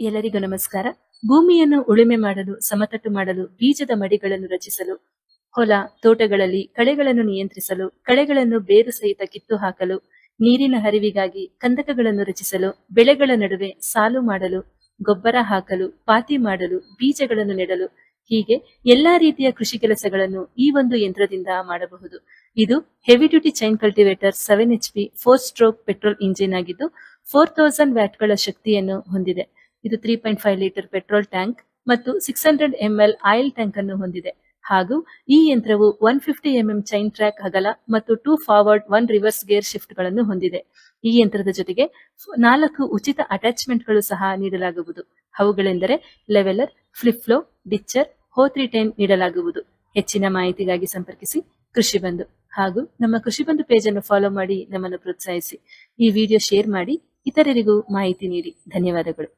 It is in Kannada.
ಎಲ್ಲರಿಗೂ ನಮಸ್ಕಾರ. ಭೂಮಿಯನ್ನು ಉಳುಮೆ ಮಾಡಲು, ಸಮತಟ್ಟು ಮಾಡಲು, ಬೀಜದ ಮಡಿಗಳನ್ನು ರಚಿಸಲು, ಹೊಲ ತೋಟಗಳಲ್ಲಿ ಕಳೆಗಳನ್ನು ನಿಯಂತ್ರಿಸಲು, ಕಳೆಗಳನ್ನು ಬೇರು ಸಹಿತ ಕಿತ್ತು ಹಾಕಲು, ನೀರಿನ ಹರಿವಿಗಾಗಿ ಕಂದಕಗಳನ್ನು ರಚಿಸಲು, ಬೆಳೆಗಳ ನಡುವೆ ಸಾಲು ಮಾಡಲು, ಗೊಬ್ಬರ ಹಾಕಲು, ಪಾತಿ ಮಾಡಲು, ಬೀಜಗಳನ್ನು ನೆಡಲು, ಹೀಗೆ ಎಲ್ಲಾ ರೀತಿಯ ಕೃಷಿ ಕೆಲಸಗಳನ್ನು ಈ ಒಂದು ಯಂತ್ರದಿಂದ ಮಾಡಬಹುದು. ಇದು heavy duty chain cultivator 7 HP 4 stroke petrol engine ಆಗಿದ್ದು 4000 ವ್ಯಾಟ್ಗಳ ಶಕ್ತಿಯನ್ನು ಹೊಂದಿದೆ. ಇದು 3.5 ಲೀಟರ್ ಪೆಟ್ರೋಲ್ ಟ್ಯಾಂಕ್ ಮತ್ತು 600 ml ಆಯಿಲ್ ಟ್ಯಾಂಕ್ ಅನ್ನು ಹೊಂದಿದೆ. ಹಾಗೂ ಈ ಯಂತ್ರವು 150 mm ಚೈನ್ ಟ್ರ್ಯಾಕ್ ಅಗಲ ಮತ್ತು 2 ಫಾರ್ವರ್ಡ್ 1 ರಿವರ್ಸ್ ಗೇರ್ ಶಿಫ್ಟ್ ಗಳನ್ನು ಹೊಂದಿದೆ. ಈ ಯಂತ್ರದ ಜೊತೆಗೆ 4 ಉಚಿತ ಅಟ್ಯಾಚ್ಮೆಂಟ್ಗಳು ಸಹ ನೀಡಲಾಗುವುದು. ಅವುಗಳೆಂದರೆ ಲೆವೆಲರ್, ಫ್ಲಿಪ್ ಫ್ಲೋ, ಡಿಚ್ಚರ್, ಹೋ 310 ನೀಡಲಾಗುವುದು. ಹೆಚ್ಚಿನ ಮಾಹಿತಿಗಾಗಿ ಸಂಪರ್ಕಿಸಿ ಕೃಷಿ ಬಂಧು. ಹಾಗೂ ನಮ್ಮ ಕೃಷಿ ಬಂಧು ಪೇಜ್ ಅನ್ನು ಫಾಲೋ ಮಾಡಿ ನಮ್ಮನ್ನು ಪ್ರೋತ್ಸಾಹಿಸಿ. ಈ ವಿಡಿಯೋ ಶೇರ್ ಮಾಡಿ ಇತರರಿಗೂ ಮಾಹಿತಿ ನೀಡಿ. ಧನ್ಯವಾದಗಳು.